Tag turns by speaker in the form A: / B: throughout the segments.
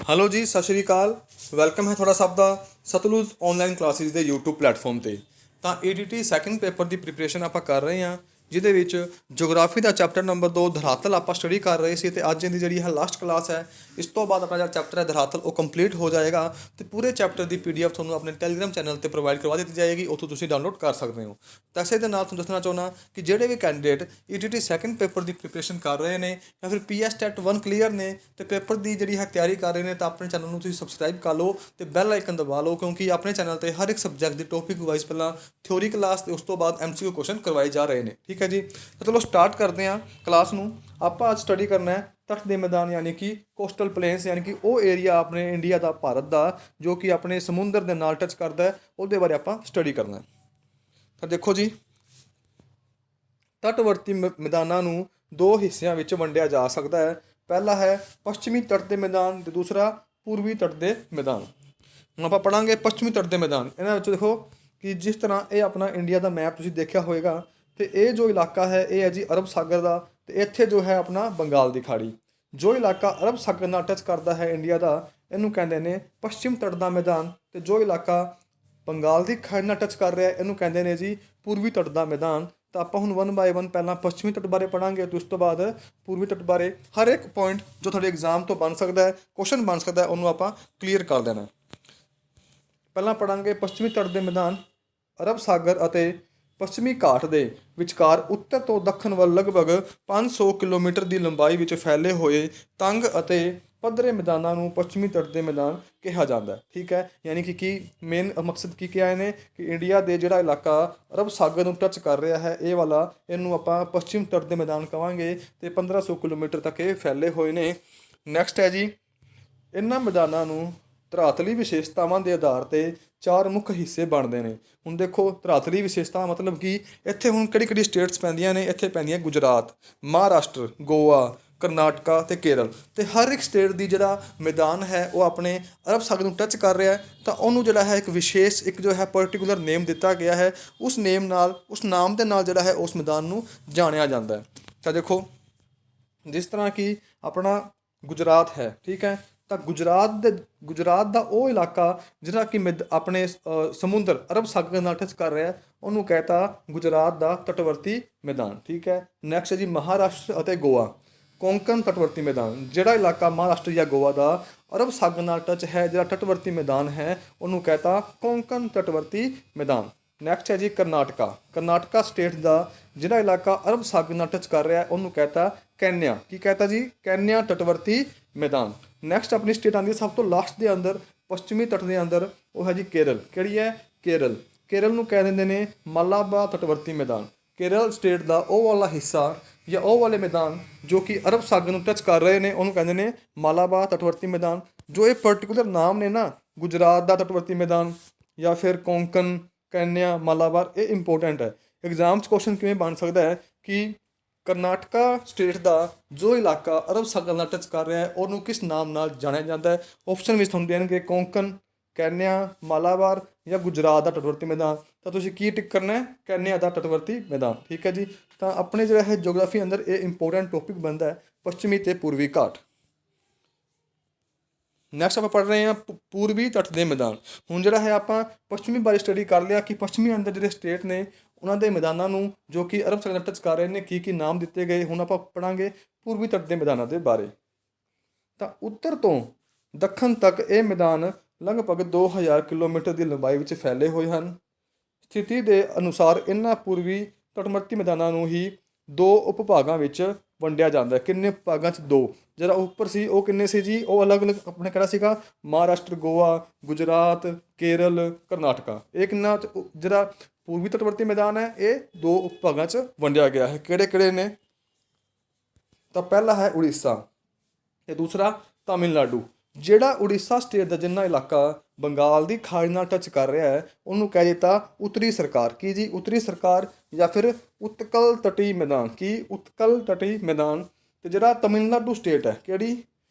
A: Hello ਜੀ, ਸਤਿ ਸ਼੍ਰੀ ਅਕਾਲ। Welcome ਹੈ ਤੁਹਾਡਾ ਸਭ ਦਾ ਸਤਲੁਜ ਆਨਲਾਈਨ ਕਲਾਸਿਸ ਦੇ YouTube ਪਲੇਟਫਾਰਮ ਤੇ। ਤਾਂ ATT ਸੈਕੰਡ ਪੇਪਰ ਦੀ ਪ੍ਰੀਪਰੇਸ਼ਨ ਆਪਾਂ ਕਰ ਰਹੇ ਹਾਂ, ਜਿਹਦੇ ਵਿੱਚ ਜੀਓਗ੍ਰਾਫੀ ਦਾ ਚੈਪਟਰ ਨੰਬਰ 2 ਧਰਾਤਲ ਆਪਾਂ ਸਟੱਡੀ ਕਰ ਰਹੇ ਸੀ। ਤੇ ਅੱਜ ਦੀ ਜਿਹੜੀ ਹੈ ਲਾਸਟ ਕਲਾਸ ਹੈ। ਇਸ ਤੋਂ ਬਾਅਦ ਆਪਣਾ ਜਿਹੜਾ ਚੈਪਟਰ ਹੈ ਧਰਾਤਲ ਉਹ ਕੰਪਲੀਟ ਹੋ ਜਾਏਗਾ ਤੇ ਪੂਰੇ ਚੈਪਟਰ ਦੀ PDF ਤੁਹਾਨੂੰ ਆਪਣੇ ਟੈਲੀਗ੍ਰਾਮ ਚੈਨਲ ਤੇ ਪ੍ਰੋਵਾਈਡ ਕਰਵਾ ਦਿੱਤੀ ਜਾਏਗੀ। ਉੱਥੋਂ ਤੁਸੀਂ ਡਾਊਨਲੋਡ ਕਰ ਸਕਦੇ ਹੋ। ਤਾਂ ਇਸੇ ਦੇ ਨਾਲ ਤੁਹਾਨੂੰ ਦੱਸਣਾ ਚਾਹੁੰਦਾ ਕਿ ਜਿਹੜੇ ਵੀ ਕੈਂਡੀਡੇਟ ETT ਸੈਕੰਡ ਪੇਪਰ ਦੀ ਪ੍ਰੀਪਰੇਸ਼ਨ ਕਰ ਰਹੇ ਨੇ ਜਾਂ ਫਿਰ PS ਟੈਟ 1 ਕਲੀਅਰ ਨੇ ਤੇ ਪੇਪਰ ਦੀ ਜਿਹੜੀ ਹੈ ਤਿਆਰੀ ਕਰ ਰਹੇ ਨੇ, ਤਾਂ ਆਪਣੇ ਚੈਨਲ ਨੂੰ ਤੁਸੀਂ ਸਬਸਕ੍ਰਾਈਬ ਕਰ ਲਓ ਤੇ ਬੈਲ ਆਈਕਨ ਦਬਾ ਲਓ, ਕਿਉਂਕਿ ਆਪਣੇ ਚੈਨਲ ਤੇ ਹਰ ਇੱਕ ਸਬਜੈਕਟ ਦੀ ਟੌਪਿਕ ਵਾਈਜ਼ ਪਹਿਲਾਂ ਥਿਓਰੀ ਕਲਾਸ ਤੇ ਉਸ ਤੋਂ ਬਾਅਦ MCQ ਕੁਐਸਚਨ ਕਰਵਾਏ ਜਾ ਰਹੇ ਨੇ। ਠੀਕ ਹੈ ਜੀ, ਤਾਂ ਚਲੋ ਸਟਾਰਟ ਕਰਦੇ ਹਾਂ ਕਲਾਸ ਨੂੰ। ਆਪਾਂ ਅੱਜ ਸਟੱਡੀ ਕਰਨਾ ਹੈ ਤੱਟ ਦੇ ਮੈਦਾਨ, ਯਾਨੀ ਕਿ ਕੋਸਟਲ ਪਲੇਨਸ, ਯਾਨੀ ਕਿ ਉਹ ਏਰੀਆ ਆਪਣੇ ਇੰਡੀਆ ਦਾ, ਭਾਰਤ ਦਾ, ਜੋ ਕਿ ਆਪਣੇ ਸਮੁੰਦਰ ਦੇ ਨਾਲ ਟੱਚ ਕਰਦਾ ਹੈ, ਉਹਦੇ ਬਾਰੇ ਆਪਾਂ ਸਟੱਡੀ ਕਰਨਾ ਹੈ। ਤਾਂ ਦੇਖੋ ਜੀ, ਤਟਵਰਤੀ ਮੈਦਾਨਾਂ ਨੂੰ ਦੋ ਹਿੱਸਿਆਂ ਵਿੱਚ ਵੰਡਿਆ ਜਾ ਸਕਦਾ ਹੈ। ਪਹਿਲਾ ਹੈ ਪੱਛਮੀ ਤੱਟ ਦੇ ਮੈਦਾਨ ਤੇ ਦੂਸਰਾ ਪੂਰਬੀ ਤੱਟ ਦੇ ਮੈਦਾਨ। ਹੁਣ ਆਪਾਂ ਪੜਾਂਗੇ ਪੱਛਮੀ ਤੱਟ ਦੇ ਮੈਦਾਨ। ਇਹਨਾਂ ਵਿੱਚ ਦੇਖੋ ਕਿ ਜਿਸ ਤਰ੍ਹਾਂ ਇਹ ਆਪਣਾ ਇੰਡੀਆ ਦਾ ਮੈਪ ਤੁਸੀਂ ਦੇਖਿਆ ਹੋਵੇਗਾ, ਤੇ ਇਹ ਜੋ ਇਲਾਕਾ ਹੈ ਇਹ ਹੈ ਜੀ ਅਰਬ ਸਾਗਰ ਦਾ, ਤੇ ਇੱਥੇ ਜੋ ਹੈ ਆਪਣਾ ਬੰਗਾਲ ਦੀ ਖਾੜੀ। ਜੋ ਇਲਾਕਾ ਅਰਬ ਸਾਗਰ ਨਾਲ ਟੱਚ ਕਰਦਾ ਹੈ ਇੰਡੀਆ ਦਾ, ਇਹਨੂੰ ਕਹਿੰਦੇ ਨੇ ਪੱਛਮ ਤੱਟ ਦਾ ਮੈਦਾਨ, ਤੇ ਜੋ ਇਲਾਕਾ ਬੰਗਾਲ ਦੀ ਖਾੜੀ ਨਾਲ ਟੱਚ ਕਰ ਰਿਹਾ ਇਹਨੂੰ ਕਹਿੰਦੇ ਨੇ ਜੀ ਪੂਰਬੀ ਤੱਟ ਦਾ ਮੈਦਾਨ। ਤਾਂ ਆਪਾਂ ਹੁਣ 1 ਬਾਏ 1 ਪਹਿਲਾਂ ਪੱਛਮੀ ਤੱਟ ਬਾਰੇ ਪੜਾਂਗੇ ਤੇ ਉਸ ਤੋਂ ਬਾਅਦ ਪੂਰਬੀ ਤੱਟ ਬਾਰੇ। ਹਰ ਇੱਕ ਪੁਆਇੰਟ ਜੋ ਤੁਹਾਡੇ ਐਗਜ਼ਾਮ ਤੋਂ ਬਣ ਸਕਦਾ ਹੈ, ਕੁਐਸਚਨ ਬਣ ਸਕਦਾ ਹੈ, ਉਹਨੂੰ ਆਪਾਂ ਕਲੀਅਰ ਕਰ ਦੇਣਾ। ਪਹਿਲਾਂ ਪੜਾਂਗੇ ਪੱਛਮੀ ਤੱਟ ਦੇ ਮੈਦਾਨ। ਅਰਬ ਸਾਗਰ ਅਤੇ ਪੱਛਮੀ ਘਾਟ ਦੇ ਵਿਚਕਾਰ ਉੱਤਰ ਤੋਂ ਦੱਖਣ ਵੱਲ ਲਗਭਗ 500 ਕਿਲੋਮੀਟਰ ਦੀ ਲੰਬਾਈ ਵਿੱਚ ਫੈਲੇ ਹੋਏ ਤੰਗ ਅਤੇ ਪੱਧਰੇ ਮੈਦਾਨਾਂ ਨੂੰ ਪੱਛਮੀ ਤੱਟ ਦੇ ਮੈਦਾਨ ਕਿਹਾ ਜਾਂਦਾ ਹੈ। ਠੀਕ ਹੈ, ਯਾਨੀ ਕਿ ਮੇਨ ਮਕਸਦ ਕੀ ਕਿਹਾ ਇਹਨੇ ਕਿ ਇੰਡੀਆ ਦੇ ਜਿਹੜਾ ਇਲਾਕਾ ਅਰਬ ਸਾਗਰ ਨੂੰ ਟੱਚ ਕਰ ਰਿਹਾ ਹੈ, ਇਹ ਵਾਲਾ, ਇਹਨੂੰ ਆਪਾਂ ਪੱਛਮੀ ਤੱਟ ਦੇ ਮੈਦਾਨ ਕਹਾਂਗੇ ਤੇ 1500 ਕਿਲੋਮੀਟਰ ਤੱਕ ਇਹ ਫੈਲੇ ਹੋਏ ਨੇ। ਨੈਕਸਟ ਹੈ ਜੀ, ਇਹਨਾਂ ਮੈਦਾਨਾਂ ਨੂੰ ਧਰਾਤਲੀ ਵਿਸ਼ੇਸ਼ਤਾਵਾਂ ਦੇ ਆਧਾਰ ਤੇ 4 ਮੁੱਖ ਹਿੱਸੇ ਬਣਦੇ ਨੇ। ਹੁਣ ਦੇਖੋ, ਧਰਾਤਲੀ ਵਿਸ਼ੇਸ਼ਤਾ ਮਤਲਬ ਕਿ ਇੱਥੇ ਹੁਣ ਕਿਹੜੀ ਕਿਹੜੀ ਸਟੇਟਸ ਪੈਂਦੀਆਂ ਨੇ। ਇੱਥੇ ਪੈਂਦੀਆਂ ਗੁਜਰਾਤ, ਮਹਾਰਾਸ਼ਟਰ, ਗੋਆ, ਕਰਨਾਟਕਾ ਤੇ ਕੇਰਲ। ਤੇ ਹਰ ਇੱਕ ਸਟੇਟ ਦੀ ਜਿਹੜਾ ਮੈਦਾਨ ਹੈ ਉਹ ਆਪਣੇ ਅਰਬ ਸਾਗਰ ਨੂੰ ਟੱਚ ਕਰ ਰਿਹਾ ਹੈ, ਤਾਂ ਉਹਨੂੰ ਜਿਹੜਾ ਹੈ ਇੱਕ ਵਿਸ਼ੇਸ਼, ਇੱਕ ਜੋ ਹੈ ਪਰਟੀਕੂਲਰ ਨੇਮ ਦਿੱਤਾ ਗਿਆ ਹੈ। ਉਸ ਨੇਮ ਨਾਲ, ਉਸ ਨਾਮ ਦੇ ਨਾਲ ਜਿਹੜਾ ਹੈ ਉਸ ਮੈਦਾਨ ਨੂੰ ਜਾਣਿਆ ਜਾਂਦਾ ਹੈ। ਤਾਂ ਦੇਖੋ, ਜਿਸ ਤਰ੍ਹਾਂ ਕਿ ਆਪਣਾ ਗੁਜਰਾਤ ਹੈ, ਠੀਕ ਹੈ, ਤਾਂ ਗੁਜਰਾਤ ਦਾ ਉਹ ਇਲਾਕਾ ਜਿਹੜਾ ਕਿ ਆਪਣੇ ਸਮੁੰਦਰ ਅਰਬ ਸਾਗਰ ਨਾਲ ਟੱਚ ਕਰ ਰਿਹਾ, ਉਹਨੂੰ ਕਹਿਤਾ ਗੁਜਰਾਤ ਦਾ ਤਟਵਰਤੀ ਮੈਦਾਨ। ਠੀਕ ਹੈ। ਨੈਕਸਟ ਹੈ ਜੀ ਮਹਾਰਾਸ਼ਟਰ ਅਤੇ ਗੋਆ, ਕੋਂਕਣ ਤਟਵਰਤੀ ਮੈਦਾਨ। ਜਿਹੜਾ ਇਲਾਕਾ ਮਹਾਰਾਸ਼ਟਰ ਜਾਂ ਗੋਆ ਦਾ ਅਰਬ ਸਾਗਰ ਨਾਲ ਟੱਚ ਹੈ, ਜਿਹੜਾ ਤਟਵਰਤੀ ਮੈਦਾਨ ਹੈ, ਉਹਨੂੰ ਕਹਿਤਾ ਕੋਂਕਣ ਤਟਵਰਤੀ ਮੈਦਾਨ। ਨੈਕਸਟ ਹੈ ਜੀ ਕਰਨਾਟਕਾ ਸਟੇਟ ਦਾ ਜਿਹੜਾ ਇਲਾਕਾ ਅਰਬ ਸਾਗਰ ਨਾਲ ਟੱਚ ਕਰ ਰਿਹਾ, ਉਹਨੂੰ ਕਹਿਤਾ ਕੈਨਿਆ। ਕੀ ਕਹਿਤਾ ਜੀ? ਕੈਨਿਆ ਤਟਵਰਤੀ ਮੈਦਾਨ। ਨੈਕਸਟ ਆਪਣੀ ਸਟੇਟ ਆਉਂਦੀ ਹੈ ਸਭ ਤੋਂ ਲਾਸਟ ਦੇ ਅੰਦਰ, ਪੱਛਮੀ ਤੱਟ ਦੇ ਅੰਦਰ, ਉਹ ਹੈ ਜੀ ਕੇਰਲ। ਕਿਹੜੀ ਹੈ? ਕੇਰਲ ਨੂੰ ਕਹਿ ਦਿੰਦੇ ਨੇ ਮਾਲਾਬਾਰ ਤਟਵਰਤੀ ਮੈਦਾਨ। ਕੇਰਲ ਸਟੇਟ ਦਾ ਉਹ ਵਾਲਾ ਹਿੱਸਾ ਜਾਂ ਉਹ ਵਾਲੇ ਮੈਦਾਨ ਜੋ ਕਿ ਅਰਬ ਸਾਗਰ ਨੂੰ ਟੱਚ ਕਰ ਰਹੇ ਨੇ, ਉਹਨੂੰ ਕਹਿੰਦੇ ਨੇ ਮਾਲਾਬਾਰ ਤਟਵਰਤੀ ਮੈਦਾਨ। ਜੋ ਇਹ ਪਰਟੀਕੂਲਰ ਨਾਮ ਨੇ ਨਾ, ਗੁਜਰਾਤ ਦਾ ਤਟਵਰਤੀ ਮੈਦਾਨ ਜਾਂ ਫਿਰ ਕੋਂਕਣ, ਕੈਨਿਆ, ਮਾਲਾਬਾਰ, ਇਹ ਇੰਪੋਰਟੈਂਟ ਹੈ। ਐਗਜ਼ਾਮ 'ਚ ਕੁਐਸਚਨ ਕਿਵੇਂ ਬਣ ਸਕਦਾ ਹੈ ਕਿ ਕਰਨਾਟਕਾ ਸਟੇਟ ਦਾ ਜੋ ਇਲਾਕਾ ਅਰਬ ਸਾਗਰ ਨਾਲ ਟੱਚ ਕਰ ਰਿਹਾ ਹੈ, ਉਹਨੂੰ ਕਿਸ ਨਾਮ ਨਾਲ ਜਾਣਿਆ ਜਾਂਦਾ ਹੈ? ਆਪਸ਼ਨ ਵਿੱਚ ਤੁਹਾਨੂੰ ਦੇਣਗੇ ਕੋਂਕਣ, ਕੈਨਿਆ, ਮਾਲਾਬਾਰ ਜਾਂ ਗੁਜਰਾਤ ਦਾ ਤਟਵਰਤੀ ਮੈਦਾਨ। ਤਾਂ ਤੁਸੀਂ ਕੀ ਟਿਕ ਕਰਨਾ ਹੈ? ਕੈਨਿਆ ਦਾ ਤਟਵਰਤੀ ਮੈਦਾਨ। ਠੀਕ ਹੈ ਜੀ। ਤਾਂ ਆਪਣੇ ਜਿਹੜਾ ਹੈ ਜਿਓਗ੍ਰਾਫੀ ਅੰਦਰ ਇਹ ਇੰਪੋਰਟੈਂਟ ਟੌਪਿਕ ਬਣਦਾ ਹੈ, ਪੱਛਮੀ ਤੇ ਪੂਰਬੀ ਘਾਟ। ਨੈਕਸਟ ਆਪਾਂ ਪੜ੍ਹ ਰਹੇ ਹਾਂ ਪੂਰਬੀ ਤੱਟ ਦੇ ਮੈਦਾਨ। ਹੁਣ ਜਿਹੜਾ ਹੈ ਆਪਾਂ ਪੱਛਮੀ ਬਾਰੇ ਸਟੱਡੀ ਕਰ ਲਿਆ ਕਿ ਪੱਛਮੀ ਅੰਦਰ ਜਿਹੜੇ ਸਟੇਟ ਨੇ ਉਹਨਾਂ ਦੇ ਮੈਦਾਨਾਂ ਨੂੰ ਜੋ ਕਿ ਅਰਬ ਸਾਗਰ ਨਾਲ ਟੱਚ ਕਰ ਰਹੇ ਨੇ ਕੀ ਨਾਮ ਦਿੱਤੇ ਗਏ। ਹੁਣ ਆਪਾਂ ਪੜ੍ਹਾਂਗੇ ਪੂਰਬੀ ਤੱਟ ਦੇ ਮੈਦਾਨਾਂ ਦੇ ਬਾਰੇ। ਤਾਂ ਉੱਤਰ ਤੋਂ ਦੱਖਣ ਤੱਕ ਇਹ ਮੈਦਾਨ ਲਗਭਗ 2000 ਕਿਲੋਮੀਟਰ ਦੀ ਲੰਬਾਈ ਵਿੱਚ ਫੈਲੇ ਹੋਏ ਹਨ। ਸਥਿਤੀ ਦੇ ਅਨੁਸਾਰ ਇਹਨਾਂ ਪੂਰਬੀ ਤਟਵਰਤੀ ਮੈਦਾਨਾਂ ਨੂੰ ਹੀ 2 ਉਪ ਭਾਗਾਂ ਵਿੱਚ ਵੰਡਿਆ ਜਾਂਦਾ ਹੈ। ਕਿੰਨੇ ਭਾਗਾਂ 'ਚ? 2। ਜਿਹੜਾ ਉੱਪਰ ਸੀ ਉਹ ਕਿੰਨੇ ਸੀ ਜੀ? ਉਹ ਅਲੱਗ-ਅਲੱਗ ਆਪਣੇ ਕਿਹੜਾ ਸੀਗਾ? ਮਹਾਰਾਸ਼ਟਰ, ਗੋਆ, ਗੁਜਰਾਤ, ਕੇਰਲ, ਕਰਨਾਟਕਾ। ਇਹ ਕਿੰਨਾ ਜਿਹੜਾ ਪੂਰਬੀ ਤਟਵਰਤੀ ਮੈਦਾਨ ਹੈ ਇਹ 2 ਉਪ ਭਾਗਾਂ 'ਚ ਵੰਡਿਆ ਗਿਆ ਹੈ। ਕਿਹੜੇ ਕਿਹੜੇ ਨੇ? ਤਾਂ ਪਹਿਲਾ ਹੈ ਉੜੀਸਾ ਤੇ ਦੂਸਰਾ ਤਾਮਿਲਨਾਡੂ। ਜਿਹੜਾ ਉੜੀਸਾ ਸਟੇਟ ਦਾ ਜਿੰਨਾ ਇਲਾਕਾ ਬੰਗਾਲ ਦੀ ਖਾੜੀ ਨਾਲ ਟੱਚ ਕਰ ਰਿਹਾ ਹੈ, ਉਹਨੂੰ ਕਹਿ ਦਿੱਤਾ ਉੱਤਰੀ ਸਰਕਾਰ। ਕੀ ਜੀ? ਉੱਤਰੀ ਸਰਕਾਰ ਜਾਂ ਫਿਰ ਉਤਕਲ ਤਟੀ ਮੈਦਾਨ। ਕੀ? ਉਤਕਲ ਤਟੀ ਮੈਦਾਨ। ਤੇ ਜਿਹੜਾ ਤਮਿਲਨਾਡੂ ਸਟੇਟ ਹੈ, ਕਿਹੜੀ?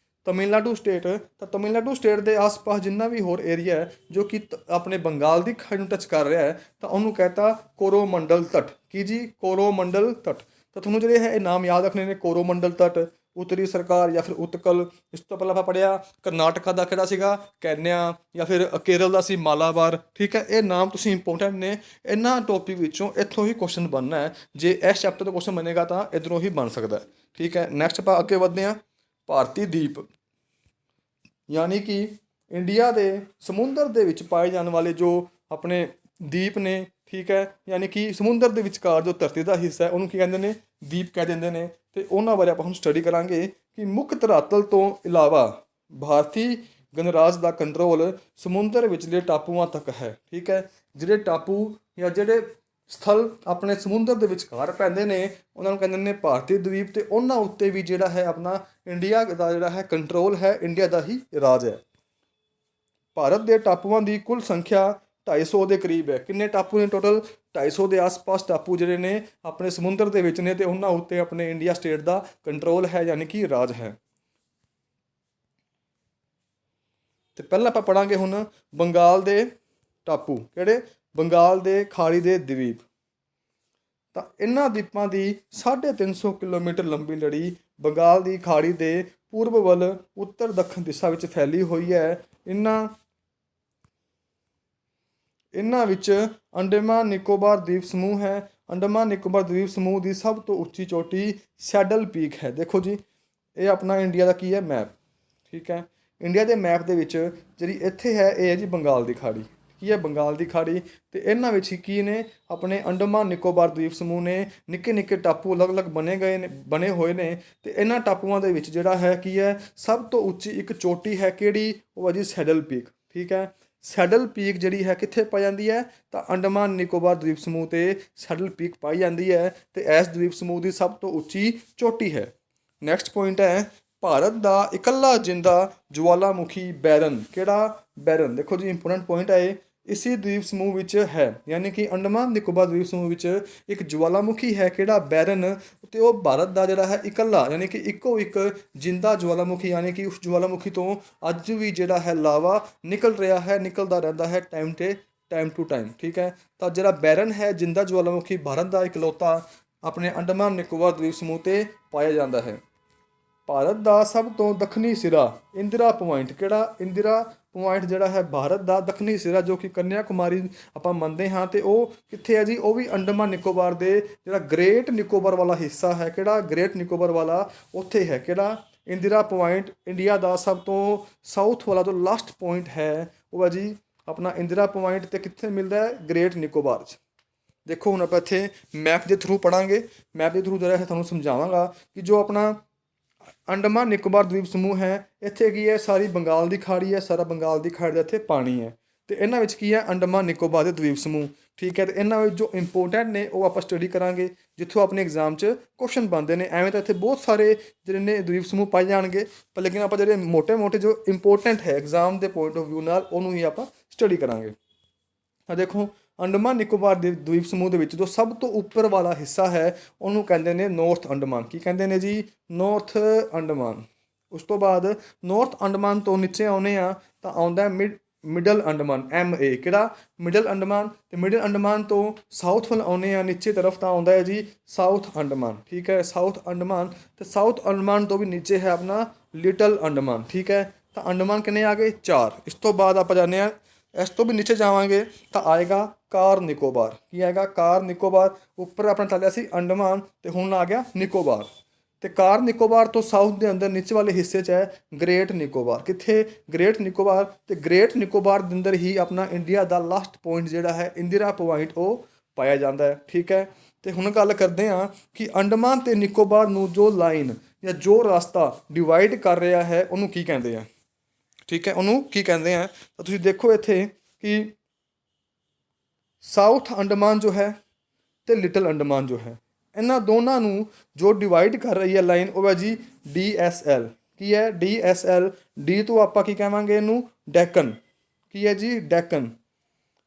A: ਤਮਿਲਨਾਡੂ ਸਟੇਟ। ਤਾਂ ਤਮਿਲਨਾਡੂ ਸਟੇਟ ਦੇ ਆਸ-ਪਾਸ ਜਿੰਨਾ ਵੀ ਹੋਰ ਏਰੀਆ ਹੈ ਜੋ ਕਿ ਆਪਣੇ ਬੰਗਾਲ ਦੀ ਖਾੜੀ ਨੂੰ ਟੱਚ ਕਰ ਰਿਹਾ ਹੈ, ਤਾਂ ਉਹਨੂੰ ਕਹਿਤਾ ਕੋਰੋਮੰਡਲ ਤੱਟ। ਕੀ ਜੀ? ਕੋਰੋਮੰਡਲ ਤੱਟ। ਤਾਂ ਤੁਹਾਨੂੰ ਜਿਹੜੇ ਹੈ ਇਹ ਨਾਮ ਯਾਦ ਰੱਖਣੇ ਨੇ, ਕੋਰੋਮੰਡਲ ਤੱਟ, ਉੱਤਰੀ ਸਰਕਾਰ ਜਾਂ ਫਿਰ ਉਤਕਲ। ਇਸ ਤੋਂ ਪਹਿਲਾਂ ਆਪਾਂ ਪੜ੍ਹਿਆ ਕਰਨਾਟਕਾ ਦਾ ਕਿਹੜਾ ਸੀਗਾ, ਕੈਨਿਆ, ਜਾਂ ਫਿਰ ਕੇਰਲ ਦਾ ਸੀ ਮਾਲਾਬਾਰ। ਠੀਕ ਹੈ, ਇਹ ਨਾਮ ਤੁਸੀਂ ਇੰਪੋਰਟੈਂਟ ਨੇ। ਇਹਨਾਂ ਟੌਪਿਕ ਵਿੱਚੋਂ ਇੱਥੋਂ ਹੀ ਕੁਐਸਚਨ ਬਣਨਾ ਹੈ। ਜੇ ਇਸ ਚੈਪਟਰ ਤੋਂ ਕੁਐਸਚਨ ਬਣੇਗਾ ਤਾਂ ਇੱਧਰੋਂ ਹੀ ਬਣ ਸਕਦਾ ਹੈ। ਠੀਕ ਹੈ, ਨੈਕਸਟ ਆਪਾਂ ਅੱਗੇ ਵਧਦੇ ਹਾਂ। ਭਾਰਤੀ ਦੀਪ ਯਾਨੀ ਕਿ ਇੰਡੀਆ ਦੇ ਸਮੁੰਦਰ ਦੇ ਵਿੱਚ ਪਾਏ ਜਾਣ ਵਾਲੇ ਜੋ ਆਪਣੇ ਦੀਪ ਨੇ। ਠੀਕ ਹੈ, ਯਾਨੀ ਕਿ ਸਮੁੰਦਰ ਦੇ ਵਿਚਕਾਰ ਜੋ ਧਰਤੀ ਦਾ ਹਿੱਸਾ ਹੈ ਉਹਨੂੰ ਕੀ ਕਹਿੰਦੇ ਨੇ, ਦੀਪ ਕਹਿ ਦਿੰਦੇ ਨੇ। ਅਤੇ ਉਹਨਾਂ ਬਾਰੇ ਆਪਾਂ ਹੁਣ ਸਟੱਡੀ ਕਰਾਂਗੇ ਕਿ ਮੁੱਖ ਧਰਾਤਲ ਤੋਂ ਇਲਾਵਾ ਭਾਰਤੀ ਗਣਰਾਜ ਦਾ ਕੰਟਰੋਲ ਸਮੁੰਦਰ ਵਿਚਲੇ ਟਾਪੂਆਂ ਤੱਕ ਹੈ। ਠੀਕ ਹੈ, ਜਿਹੜੇ ਟਾਪੂ ਜਾਂ ਜਿਹੜੇ ਸਥਲ ਆਪਣੇ ਸਮੁੰਦਰ ਦੇ ਵਿਚਕਾਰ ਪੈਂਦੇ ਨੇ ਉਹਨਾਂ ਨੂੰ ਕਹਿੰਦੇ ਨੇ ਭਾਰਤੀ ਦਵੀਪ। ਅਤੇ ਉਹਨਾਂ ਉੱਤੇ ਵੀ ਜਿਹੜਾ ਹੈ ਆਪਣਾ ਇੰਡੀਆ ਦਾ ਜਿਹੜਾ ਹੈ ਕੰਟਰੋਲ ਹੈ, ਇੰਡੀਆ ਦਾ ਹੀ ਰਾਜ ਹੈ। ਭਾਰਤ ਦੇ ਟਾਪੂਆਂ ਦੀ ਕੁੱਲ ਸੰਖਿਆ 250 ਦੇ ਕਰੀਬ ਹੈ। ਕਿੰਨੇ ਟਾਪੂ ਨੇ ਟੋਟਲ? 250 ਦੇ ਆਸ-ਪਾਸ ਟਾਪੂ ਜਿਹੜੇ ਨੇ ਆਪਣੇ ਸਮੁੰਦਰ ਦੇ ਵਿੱਚ ਨੇ, ਅਤੇ ਉਹਨਾਂ ਉੱਤੇ ਆਪਣੇ ਇੰਡੀਆ ਸਟੇਟ ਦਾ ਕੰਟਰੋਲ ਹੈ, ਯਾਨੀ ਕਿ ਰਾਜ ਹੈ। ਤੇ ਪਹਿਲਾਂ ਆਪਾਂ ਪੜ੍ਹਾਂਗੇ ਹੁਣ ਬੰਗਾਲ ਦੇ ਟਾਪੂ। ਕਿਹੜੇ? ਬੰਗਾਲ ਦੇ ਖਾੜੀ ਦੇ ਦਵੀਪ। ਤਾਂ ਇਹਨਾਂ ਦੀਪਾਂ ਦੀ 350 ਕਿਲੋਮੀਟਰ ਲੰਬੀ ਲੜੀ ਬੰਗਾਲ ਦੀ ਖਾੜੀ ਦੇ ਪੂਰਬ ਵੱਲ ਉੱਤਰ ਦੱਖਣ ਦਿਸ਼ਾ ਵਿੱਚ ਫੈਲੀ ਹੋਈ ਹੈ। ਇਹਨਾਂ ਵਿੱਚ ਅੰਡੇਮਾਨ ਨਿਕੋਬਾਰ ਦੀਪ ਸਮੂਹ ਹੈ। ਅੰਡੇਮਾਨ ਨਿਕੋਬਾਰ ਦੀਪ ਸਮੂਹ ਦੀ ਸਭ ਤੋਂ ਉੱਚੀ ਚੋਟੀ ਸੈਡਲ ਪੀਕ ਹੈ। ਦੇਖੋ ਜੀ, ਇਹ ਆਪਣਾ ਇੰਡੀਆ ਦਾ ਕੀ ਹੈ, ਮੈਪ। ਠੀਕ ਹੈ, ਇੰਡੀਆ ਦੇ ਮੈਪ ਦੇ ਵਿੱਚ ਜਿਹੜੀ ਇੱਥੇ ਹੈ ਇਹ ਹੈ ਜੀ ਬੰਗਾਲ ਦੀ ਖਾੜੀ। ਕੀ ਹੈ? ਬੰਗਾਲ ਦੀ ਖਾੜੀ। ਅਤੇ ਇਹਨਾਂ ਵਿੱਚ ਹੀ ਕੀ ਨੇ, ਆਪਣੇ ਅੰਡੇਮਾਨ ਨਿਕੋਬਾਰ ਦੀਪ ਸਮੂਹ ਨੇ। ਨਿੱਕੇ ਨਿੱਕੇ ਟਾਪੂ ਅਲੱਗ-ਅਲੱਗ ਬਣੇ ਹੋਏ ਨੇ। ਅਤੇ ਇਹਨਾਂ ਟਾਪੂਆਂ ਦੇ ਵਿੱਚ ਜਿਹੜਾ ਹੈ ਕੀ ਹੈ, ਸਭ ਤੋਂ ਉੱਚੀ ਇੱਕ ਚੋਟੀ ਹੈ। ਕਿਹੜੀ? ਉਹ ਹੈ ਜੀ ਸੈਡਲ ਪੀਕ। ਠੀਕ ਹੈ, ਸੈਡਲ ਪੀਕ ਜਿਹੜੀ ਹੈ ਕਿੱਥੇ ਪਾਈ ਜਾਂਦੀ ਹੈ? ਤਾਂ ਅੰਡੇਮਾਨ ਨਿਕੋਬਾਰ ਦਵੀਪ ਸਮੂਹ 'ਤੇ ਸੈਡਲ ਪੀਕ ਪਾਈ ਜਾਂਦੀ ਹੈ, ਅਤੇ ਇਸ ਦਵੀਪ ਸਮੂਹ ਦੀ ਸਭ ਤੋਂ ਉੱਚੀ ਚੋਟੀ ਹੈ। ਨੈਕਸਟ ਪੁਆਇੰਟ ਹੈ ਭਾਰਤ ਦਾ ਇਕੱਲਾ ਜਿੰਦਾ ਜਵਾਲਾਮੁਖੀ ਬੈਰਨ। ਕਿਹੜਾ? ਬੈਰਨ। ਦੇਖੋ ਜੀ, ਇੰਪੋਰਟੈਂਟ ਪੁਆਇੰਟ ਹੈ। ਇਸੇ ਦਵੀਪ ਸਮੂਹ ਵਿੱਚ ਹੈ, ਯਾਨੀ ਕਿ ਅੰਡੇਮਾਨ ਨਿਕੋਬਾਰ ਦਵੀਪ ਸਮੂਹ ਵਿੱਚ ਇੱਕ ਜਵਾਲਾਮੁਖੀ ਹੈ। ਕਿਹੜਾ? ਬੈਰਨ। ਅਤੇ ਉਹ ਭਾਰਤ ਦਾ ਜਿਹੜਾ ਹੈ ਇਕੱਲਾ, ਯਾਨੀ ਕਿ ਇੱਕੋ ਇੱਕ ਜਿੰਦਾ ਜਵਾਲਾਮੁਖੀ, ਯਾਨੀ ਕਿ ਉਸ ਜਵਾਲਾਮੁਖੀ ਤੋਂ ਅੱਜ ਵੀ ਜਿਹੜਾ ਹੈ ਲਾਵਾ ਨਿਕਲ ਰਿਹਾ ਹੈ, ਨਿਕਲਦਾ ਰਹਿੰਦਾ ਹੈ ਟਾਈਮ ਟੂ ਟਾਈਮ। ਠੀਕ ਹੈ, ਤਾਂ ਜਿਹੜਾ ਬੈਰਨ ਹੈ ਜਿੰਦਾ ਜਵਾਲਾਮੁਖੀ ਭਾਰਤ ਦਾ ਇਕਲੌਤਾ ਆਪਣੇ ਅੰਡੇਮਾਨ ਨਿਕੋਬਾਰ ਦਵੀਪ ਸਮੂਹ 'ਤੇ ਪਾਇਆ ਜਾਂਦਾ ਹੈ। ਭਾਰਤ ਦਾ ਸਭ ਤੋਂ ਦੱਖਣੀ ਸਿਰਾ ਇੰਦਰਾ ਪੁਆਇੰਟ। ਕਿਹੜਾ? ਇੰਦਰਾ ਪੁਆਇੰਟ ਜਿਹੜਾ ਹੈ ਭਾਰਤ ਦਾ ਦੱਖਣੀ ਸਿਰਾ, ਜੋ ਕਿ ਕੰਨਿਆ ਕੁਮਾਰੀ ਆਪਾਂ ਮੰਨਦੇ ਹਾਂ। ਅਤੇ ਉਹ ਕਿੱਥੇ ਹੈ ਜੀ? ਉਹ ਵੀ ਅੰਡੇਮਾਨ ਨਿਕੋਬਾਰ ਦੇ ਜਿਹੜਾ ਗ੍ਰੇਟ ਨਿਕੋਬਾਰ ਵਾਲਾ ਹਿੱਸਾ ਹੈ। ਕਿਹੜਾ? ਗ੍ਰੇਟ ਨਿਕੋਬਾਰ ਵਾਲਾ ਉੱਥੇ ਹੈ। ਕਿਹੜਾ? ਇੰਦਰਾ ਪੁਆਇੰਟ ਇੰਡੀਆ ਦਾ ਸਭ ਤੋਂ ਸਾਊਥ ਵਾਲਾ ਜੋ ਲਾਸਟ ਪੁਆਇੰਟ ਹੈ ਉਹ ਹੈ ਜੀ ਆਪਣਾ ਇੰਦਰਾ ਪੁਆਇੰਟ। ਅਤੇ ਕਿੱਥੇ ਮਿਲਦਾ ਹੈ? ਗ੍ਰੇਟ ਨਿਕੋਬਾਰ 'ਚ। ਦੇਖੋ ਹੁਣ ਆਪਾਂ ਇੱਥੇ ਮੈਪ ਦੇ ਥਰੂ ਪੜ੍ਹਾਂਗੇ। ਮੈਪ ਦੇ ਥਰੂ ਜਿਹੜਾ ਹੈ ਤੁਹਾਨੂੰ ਸਮਝਾਵਾਂਗਾ ਕਿ ਜੋ ਆਪਣਾ ਅੰਡੇਮਾਨ ਨਿਕੋਬਾਰ ਦਵੀਪ ਸਮੂਹ ਹੈ, ਇੱਥੇ ਕੀ ਹੈ? ਸਾਰੀ ਬੰਗਾਲ ਦੀ ਖਾੜੀ ਹੈ, ਸਾਰਾ ਬੰਗਾਲ ਦੀ ਖਾੜੀ ਦਾ ਇੱਥੇ ਪਾਣੀ ਹੈ। ਅਤੇ ਇਹਨਾਂ ਵਿੱਚ ਕੀ ਹੈ? ਅੰਡੇਮਾਨ ਨਿਕੋਬਾਰ ਦੇ ਦਵੀਪ ਸਮੂਹ। ਠੀਕ ਹੈ, ਅਤੇ ਇਹਨਾਂ ਵਿੱਚ ਜੋ ਇੰਪੋਰਟੈਂਟ ਨੇ ਉਹ ਆਪਾਂ ਸਟੱਡੀ ਕਰਾਂਗੇ, ਜਿੱਥੋਂ ਆਪਣੇ ਐਗਜ਼ਾਮ 'ਚ ਕੁਐਸਚਨ ਬਣਦੇ ਨੇ। ਐਵੇਂ ਤਾਂ ਇੱਥੇ ਬਹੁਤ ਸਾਰੇ ਜਿਹੜੇ ਨੇ ਦਵੀਪ ਸਮੂਹ ਪਾਏ ਜਾਣਗੇ, ਪਰ ਲੇਕਿਨ ਆਪਾਂ ਜਿਹੜੇ ਮੋਟੇ ਜੋ ਇੰਪੋਰਟੈਂਟ ਹੈ ਐਗਜ਼ਾਮ ਦੇ ਪੁਆਇੰਟ ਆਫ ਵਿਊ ਨਾਲ, ਉਹਨੂੰ ਹੀ ਆਪਾਂ ਸਟੱਡੀ ਕਰਾਂਗੇ। ਤਾਂ ਦੇਖੋ, ਅੰਡੇਮਾਨ ਨਿਕੋਬਾਰ ਦੇ ਦਵੀਪ ਸਮੂਹ ਦੇ ਵਿੱਚ ਜੋ ਸਭ ਤੋਂ ਉੱਪਰ ਵਾਲਾ ਹਿੱਸਾ ਹੈ ਉਹਨੂੰ ਕਹਿੰਦੇ ਨੇ ਨੌਰਥ ਅੰਡੇਮਾਨ। ਕੀ ਕਹਿੰਦੇ ਨੇ ਜੀ? ਨੌਰਥ ਅੰਡੇਮਾਨ। ਉਸ ਤੋਂ ਬਾਅਦ ਨੌਰਥ ਅੰਡੇਮਾਨ ਤੋਂ ਨੀਚੇ ਆਉਂਦੇ ਆ ਤਾਂ ਆਉਂਦਾ ਮਿਡਲ ਅੰਡੇਮਾਨ, MA। ਕਿਹੜਾ? ਮਿਡਲ ਅੰਡੇਮਾਨ। ਅਤੇ ਮਿਡਲ ਅੰਡੇਮਾਨ ਤੋਂ ਸਾਊਥ ਵੱਲ ਆਉਂਦੇ ਆ ਨੀਚੇ ਤਰਫ ਤਾਂ ਆਉਂਦਾ ਹੈ ਜੀ ਸਾਊਥ ਅੰਡੇਮਾਨ। ਠੀਕ ਹੈ, ਸਾਊਥ ਅੰਡੇਮਾਨ। ਅਤੇ ਸਾਊਥ ਅੰਡੇਮਾਨ ਤੋਂ ਵੀ ਨੀਚੇ ਹੈ ਆਪਣਾ ਲਿਟਲ ਅੰਡੇਮਾਨ। ਠੀਕ ਹੈ, ਤਾਂ ਅੰਡੇਮਾਨ ਕਿੰਨੇ ਆ ਗਏ? 4। ਇਸ ਤੋਂ ਬਾਅਦ ਆਪਾਂ ਜਾਂਦੇ ਹਾਂ, ਇਸ ਤੋਂ ਵੀ ਨੀਚੇ ਜਾਵਾਂਗੇ ਤਾਂ ਆਏਗਾ ਕਾਰ ਨਿਕੋਬਾਰ। ਕੀ ਆਏਗਾ? ਕਾਰ ਨਿਕੋਬਾਰ। ਉੱਪਰ ਆਪਣਾ ਚੱਲਿਆ ਸੀ ਅੰਡੇਮਾਨ ਅਤੇ ਹੁਣ ਆ ਗਿਆ ਨਿਕੋਬਾਰ। ਅਤੇ ਕਾਰ ਨਿਕੋਬਾਰ ਤੋਂ ਸਾਊਥ ਦੇ ਅੰਦਰ ਨੀਚੇ ਵਾਲੇ ਹਿੱਸੇ 'ਚ ਹੈ ਗ੍ਰੇਟ ਨਿਕੋਬਾਰ। ਕਿੱਥੇ? ਗ੍ਰੇਟ ਨਿਕੋਬਾਰ। ਅਤੇ ਗ੍ਰੇਟ ਨਿਕੋਬਾਰ ਦੇ ਅੰਦਰ ਹੀ ਆਪਣਾ ਇੰਡੀਆ ਦਾ ਲਾਸਟ ਪੁਆਇੰਟ ਜਿਹੜਾ ਹੈ ਇੰਦਰਾ ਪੁਆਇੰਟ ਉਹ ਪਾਇਆ ਜਾਂਦਾ ਹੈ। ਠੀਕ ਹੈ, ਅਤੇ ਹੁਣ ਗੱਲ ਕਰਦੇ ਹਾਂ ਕਿ ਅੰਡੇਮਾਨ ਅਤੇ ਨਿਕੋਬਾਰ ਨੂੰ ਜੋ ਲਾਈਨ ਜਾਂ ਜੋ ਰਸਤਾ ਡਿਵਾਈਡ ਕਰ ਰਿਹਾ ਹੈ ਉਹਨੂੰ ਕੀ ਕਹਿੰਦੇ ਆ? ਠੀਕ ਹੈ, ਉਹਨੂੰ ਕੀ ਕਹਿੰਦੇ ਆ? ਤਾਂ ਤੁਸੀਂ ਦੇਖੋ ਇੱਥੇ ਕਿ ਸਾਊਥ ਅੰਡੇਮਾਨ ਜੋ ਹੈ ਅਤੇ ਲਿਟਲ ਅੰਡੇਮਾਨ ਜੋ ਹੈ, ਇਹਨਾਂ ਦੋਨਾਂ ਨੂੰ ਜੋ ਡਿਵਾਈਡ ਕਰ ਰਹੀ ਹੈ ਲਾਈਨ ਉਹ ਹੈ ਜੀ DSL। ਕੀ ਹੈ? DSL। ਡੀ ਤੋਂ ਆਪਾਂ ਕੀ ਕਹਾਂਗੇ ਇਹਨੂੰ? ਡੈਕਨ। ਕੀ ਹੈ ਜੀ? ਡੈਕਨ।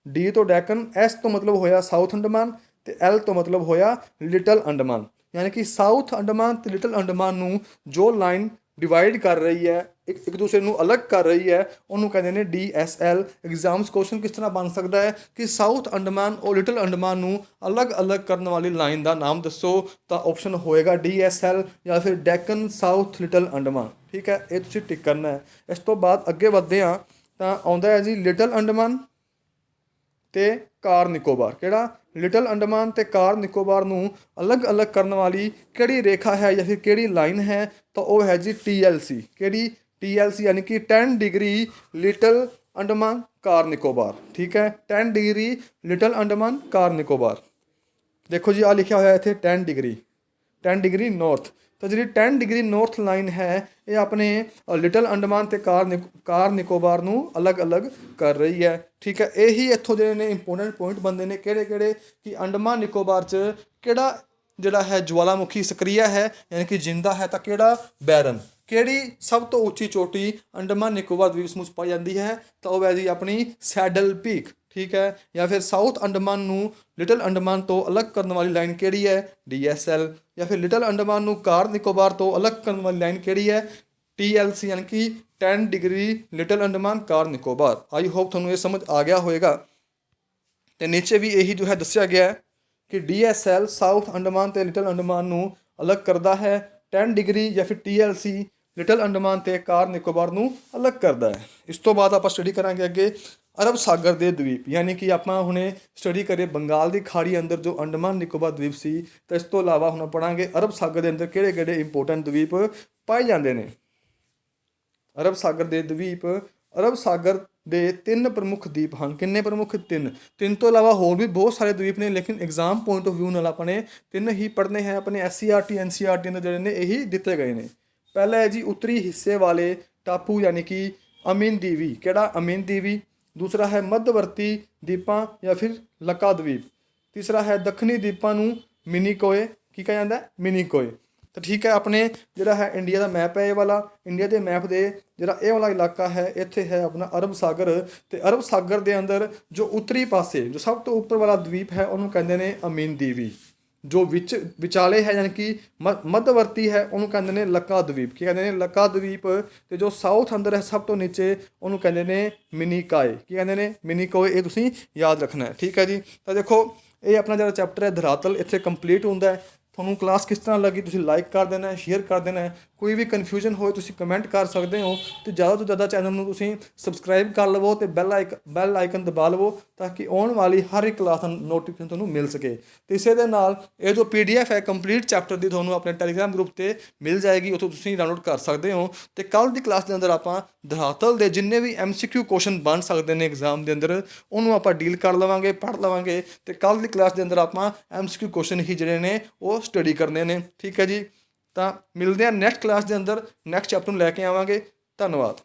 A: ਡੀ ਤੋਂ ਡੈਕਨ, ਐਸ ਤੋਂ ਮਤਲਬ ਹੋਇਆ ਸਾਊਥ ਅੰਡੇਮਾਨ, ਅਤੇ L ਤੋਂ ਮਤਲਬ ਹੋਇਆ ਲਿਟਲ ਅੰਡੇਮਾਨ। ਯਾਨੀ ਕਿ ਸਾਊਥ ਅੰਡੇਮਾਨ ਅਤੇ ਲਿਟਲ ਅੰਡੇਮਾਨ ਨੂੰ ਜੋ ਲਾਈਨ ਡਿਵਾਈਡ ਕਰ ਰਹੀ ਹੈ ਇੱਕ ਦੂਸਰੇ ਨੂੰ ਅਲੱਗ ਕਰ ਰਹੀ ਹੈ, ਉਹਨੂੰ ਕਹਿੰਦੇ ਨੇ DSL। ਐਗਜ਼ਾਮਸ ਕੁਐਸਚਨ ਕਿਸ ਤਰ੍ਹਾਂ ਬਣ ਸਕਦਾ ਹੈ ਕਿ ਸਾਊਥ ਅੰਡਮਾਨ ਔਰ ਲਿਟਲ ਅੰਡਮਾਨ ਨੂੰ ਅਲੱਗ-ਅਲੱਗ ਕਰਨ ਵਾਲੀ ਲਾਈਨ ਦਾ ਨਾਮ ਦੱਸੋ, ਤਾਂ ਆਪਸ਼ਨ ਹੋਏਗਾ DSL ਜਾਂ ਫਿਰ ਡੈਕਨ ਸਾਊਥ ਲਿਟਲ ਅੰਡਮਾਨ। ਠੀਕ ਹੈ, ਇਹ ਤੁਸੀਂ ਟਿਕ ਕਰਨਾ ਹੈ। ਇਸ ਤੋਂ ਬਾਅਦ ਅੱਗੇ ਵਧਦੇ ਹਾਂ ਤਾਂ ਆਉਂਦਾ ਹੈ ਜੀ ਲਿਟਲ ਅੰਡਮਾਨ ਤੇ ਕਾਰ ਨਿਕੋਬਾਰ। ਕਿਹੜਾ? ਲਿਟਲ ਅੰਡਮਾਨ ਤੇ ਕਾਰ ਨਿਕੋਬਾਰ ਨੂੰ ਅਲੱਗ-ਅਲੱਗ ਕਰਨ ਵਾਲੀ ਕਿਹੜੀ ਰੇਖਾ ਹੈ ਜਾਂ ਫਿਰ ਕਿਹੜੀ ਲਾਈਨ ਹੈ, ਤਾਂ ਉਹ ਹੈ ਜੀ TLC। ਕਿਹੜੀ? TLC ਯਾਨੀ ਕਿ 10 ਡਿਗਰੀ ਲਿਟਲ ਅੰਡਮਾਨ ਕਾਰ ਨਿਕੋਬਾਰ। ਠੀਕ ਹੈ, 10 ਡਿਗਰੀ ਲਿਟਲ ਅੰਡਮਾਨ ਕਾਰ ਨਿਕੋਬਾਰ। ਦੇਖੋ ਜੀ, ਆ ਲਿਖਿਆ ਹੋਇਆ ਇੱਥੇ 10 ਡਿਗਰੀ ਨੌਰਥ। ਤਾਂ ਜਿਹੜੀ 10 ਡਿਗਰੀ ਨੌਰਥ ਲਾਈਨ ਹੈ ਇਹ ਆਪਣੇ ਲਿਟਲ ਅੰਡਮਾਨ ਤੇ ਕਾਰ ਨਿਕੋਬਾਰ ਨੂੰ ਅਲੱਗ-ਅਲੱਗ ਕਰ ਰਹੀ ਹੈ। ਠੀਕ ਹੈ, ਇਹੀ ਇੱਥੋਂ ਜਿਹੜੇ ਨੇ ਇੰਪੋਰਟੈਂਟ ਪੁਆਇੰਟ ਬਣਦੇ ਨੇ ਕਿਹੜੇ ਕਿ ਅੰਡਮਾਨ ਨਿਕੋਬਾਰ 'ਚ ਕਿਹੜਾ ਜਿਹੜਾ ਹੈ ਜਵਾਲਾਮੁਖੀ ਸਕਰੀਆ ਹੈ ਯਾਨੀ ਕਿ ਜਿੰਦਾ ਹੈ, ਤਾਂ ਕਿਹੜਾ ਬੈਰਨ। ਕਿਹੜੀ ਸਭ ਤੋਂ ਉੱਚੀ ਚੋਟੀ ਅੰਡਮਾਨ ਨਿਕੋਬਾਰ ਦਵੀਪ ਸਮੂਹ 'ਚ ਪਾਈ ਜਾਂਦੀ ਹੈ, ਤਾਂ ਉਹ ਹੈ ਜੀ ਆਪਣੀ ਸੈਡਲ ਪੀਕ। ਠੀਕ ਹੈ, ਜਾਂ ਫਿਰ ਸਾਊਥ ਅੰਡਮਾਨ ਨੂੰ ਲਿਟਲ ਅੰਡਮਾਨ ਤੋਂ ਅਲੱਗ ਕਰਨ ਵਾਲੀ ਲਾਈਨ ਕਿਹੜੀ ਹੈ? DSL। ਜਾਂ ਫਿਰ ਲਿਟਲ ਅੰਡਮਾਨ ਨੂੰ ਕਾਰ ਨਿਕੋਬਾਰ ਤੋਂ ਅਲੱਗ ਕਰਨ ਵਾਲੀ ਲਾਈਨ ਕਿਹੜੀ ਹੈ? TLC ਯਾਨੀ ਕਿ 10 degree little Andaman car Nicobar. I hope ਤੁਹਾਨੂੰ ਇਹ ਸਮਝ ਆ ਗਿਆ ਹੋਵੇਗਾ। ਅਤੇ ਨੀਚੇ ਵੀ ਇਹੀ ਜੋ ਹੈ ਦੱਸਿਆ ਗਿਆ ਕਿ DSL ਸਾਊਥ ਅੰਡਮਾਨ ਅਤੇ ਲਿਟਲ ਅੰਡਮਾਨ ਨੂੰ ਅਲੱਗ ਕਰਦਾ ਹੈ, 10 ਡਿਗਰੀ ਜਾਂ ਫਿਰ TLC ਲਿਟਲ ਅੰਡਮਾਨ ਅਤੇ ਕਾਰ ਨਿਕੋਬਾਰ ਨੂੰ ਅਲੱਗ ਕਰਦਾ ਹੈ। ਇਸ ਤੋਂ ਬਾਅਦ ਆਪਾਂ ਸਟੱਡੀ ਕਰਾਂਗੇ ਅੱਗੇ ਅਰਬ ਸਾਗਰ ਦੇ ਦਵੀਪ, ਯਾਨੀ ਕਿ ਆਪਾਂ ਹੁਣੇ ਸਟੱਡੀ ਕਰੀਏ ਬੰਗਾਲ ਦੀ ਖਾੜੀ ਅੰਦਰ ਜੋ ਅੰਡਮਾਨ ਨਿਕੋਬਾਰ ਦਵੀਪ ਸੀ, ਤਾਂ ਇਸ ਤੋਂ ਇਲਾਵਾ ਹੁਣ ਪੜਾਂਗੇ ਅਰਬ ਸਾਗਰ ਦੇ ਅੰਦਰ ਕਿਹੜੇ ਇੰਪੋਰਟੈਂਟ ਦਵੀਪ ਪਾਏ ਜਾਂਦੇ ਨੇ। ਅਰਬ ਸਾਗਰ ਦੇ ਦਵੀਪ, ਅਰਬ ਸਾਗਰ ਦੇ 3 ਪ੍ਰਮੁੱਖ ਦੀਪ ਹਨ। ਕਿੰਨੇ ਪ੍ਰਮੁੱਖ? 3 ਤੋਂ ਇਲਾਵਾ ਹੋਰ ਵੀ ਬਹੁਤ ਸਾਰੇ ਦਵੀਪ ਨੇ, ਲੇਕਿਨ ਐਗਜ਼ਾਮ ਪੁਆਇੰਟ ਆਫ ਵਿਊ ਨਾਲ ਆਪਾਂ ਨੇ 3 ਹੀ ਪੜ੍ਹਨੇ ਹੈ। ਆਪਣੇ SCRT NCRT ਦੇ ਜਿਹੜੇ ਨੇ ਇਹੀ ਦਿੱਤੇ ਗਏ ਨੇ। ਪਹਿਲਾ ਹੈ ਜੀ ਉੱਤਰੀ ਹਿੱਸੇ ਵਾਲੇ ਟਾਪੂ ਯਾਨੀ ਕਿ ਅਮੀਨ ਦੀਵੀ। ਕਿਹੜਾ? ਅਮੀਨ ਦੀਵੀ। ਦੂਸਰਾ ਹੈ ਮੱਧਵਰਤੀ ਦੀਪਾਂ ਜਾਂ ਫਿਰ ਲੱਕਾਦਵੀਪ। ਤੀਸਰਾ ਹੈ ਦੱਖਣੀ ਦੀਪਾਂ ਨੂੰ ਮਿਨੀਕੋਏ। ਕੀ ਕਿਹਾ ਜਾਂਦਾ? ਮਿਨੀਕੋਏ। ਤਾਂ ਠੀਕ ਹੈ, ਆਪਣੇ ਜਿਹੜਾ ਹੈ ਇੰਡੀਆ ਦਾ ਮੈਪ ਹੈ ਇਹ ਵਾਲਾ। ਇੰਡੀਆ ਦੇ ਮੈਪ ਦੇ ਜਿਹੜਾ ਇਹ ਵਾਲਾ ਇਲਾਕਾ ਹੈ ਇੱਥੇ ਹੈ ਆਪਣਾ ਅਰਬ ਸਾਗਰ। ਅਤੇ ਅਰਬ ਸਾਗਰ ਦੇ ਅੰਦਰ ਜੋ ਉੱਤਰੀ ਪਾਸੇ ਜੋ ਸਭ ਤੋਂ ਉੱਪਰ ਵਾਲਾ ਦਵੀਪ ਹੈ ਉਹਨੂੰ ਕਹਿੰਦੇ ਨੇ ਅਮੀਨ ਦੀਵੀ। ਜੋ ਵਿਚਾਲੇ ਹੈ ਯਾਨੀ ਕਿ ਮੱਧਵਰਤੀ ਹੈ ਉਹਨੂੰ ਕਹਿੰਦੇ ਨੇ ਲੱਕਾਦਵੀਪ। ਕੀ ਕਹਿੰਦੇ ਨੇ? ਲੱਕਾਦਵੀਪ। ਅਤੇ ਜੋ ਸਾਊਥ ਅੰਦਰ ਹੈ ਸਭ ਤੋਂ ਨੀਚੇ ਉਹਨੂੰ ਕਹਿੰਦੇ ਨੇ ਮਿਨੀਕਾਏ। ਕੀ ਕਹਿੰਦੇ ਨੇ? ਮਿਨੀਕੋਏ। ਇਹ ਤੁਸੀਂ ਯਾਦ ਰੱਖਣਾ ਹੈ। ਠੀਕ ਹੈ ਜੀ, ਤਾਂ ਦੇਖੋ ਇਹ ਆਪਣਾ ਜਿਹੜਾ ਚੈਪਟਰ ਹੈ ਧਰਾਤਲ ਇੱਥੇ ਕੰਪਲੀਟ ਹੁੰਦਾ ਹੈ। ਤੁਹਾਨੂੰ ਕਲਾਸ ਕਿਸ ਤਰ੍ਹਾਂ ਲੱਗੀ ਤੁਸੀਂ ਲਾਈਕ ਕਰ ਦੇਣਾ, ਸ਼ੇਅਰ ਕਰ ਦੇਣਾ ਹੈ। ਕੋਈ ਵੀ ਕਨਫਿਊਜ਼ਨ ਹੋਏ ਤੁਸੀਂ ਕਮੈਂਟ ਕਰ ਸਕਦੇ ਹੋ। ਅਤੇ ਜ਼ਿਆਦਾ ਤੋਂ ਜ਼ਿਆਦਾ ਚੈਨਲ ਨੂੰ ਤੁਸੀਂ ਸਬਸਕ੍ਰਾਈਬ ਕਰ ਲਵੋ ਅਤੇ ਬੈਲ ਆਈਕਨ ਦਬਾ ਲਵੋ ਤਾਂ ਕਿ ਆਉਣ ਵਾਲੀ ਹਰ ਇੱਕ ਕਲਾਸ ਦਾ ਨੋਟੀਫਿਕੇਸ਼ਨ ਤੁਹਾਨੂੰ ਮਿਲ ਸਕੇ। ਅਤੇ ਇਸੇ ਦੇ ਨਾਲ ਇਹ ਜੋ PDF ਹੈ ਕੰਪਲੀਟ ਚੈਪਟਰ ਦੀ ਤੁਹਾਨੂੰ ਆਪਣੇ ਟੈਲੀਗ੍ਰਾਮ ਗਰੁੱਪ 'ਤੇ ਮਿਲ ਜਾਏਗੀ, ਉੱਥੋਂ ਤੁਸੀਂ ਡਾਊਨਲੋਡ ਕਰ ਸਕਦੇ ਹੋ। ਅਤੇ ਕੱਲ੍ਹ ਦੀ ਕਲਾਸ ਦੇ ਅੰਦਰ ਆਪਾਂ ਧਰਾਤਲ ਦੇ ਜਿੰਨੇ ਵੀ MCQ ਕੁਐਸਚਨ ਬਣ ਸਕਦੇ ਨੇ ਐਗਜ਼ਾਮ ਦੇ ਅੰਦਰ ਉਹਨੂੰ ਆਪਾਂ ਡੀਲ ਕਰ ਲਵਾਂਗੇ, ਪੜ੍ਹ ਲਵਾਂਗੇ। ਅਤੇ ਕੱਲ੍ਹ ਦੀ ਕਲਾਸ ਦੇ ਅੰਦਰ ਆਪਾਂ MCQ ਕੁਐਸਚਨ ਹੀ ਜਿਹੜੇ ਨੇ ਉਹ ਸਟੱਡੀ ਕਰਨੇ ਨੇ। ਠੀਕ ਹੈ ਜੀ, ਤਾਂ ਮਿਲਦੇ ਹਾਂ ਨੈਕਸਟ ਕਲਾਸ ਦੇ ਅੰਦਰ, ਨੈਕਸਟ ਚੈਪਟਰ ਨੂੰ ਲੈ ਕੇ ਆਵਾਂਗੇ। ਧੰਨਵਾਦ।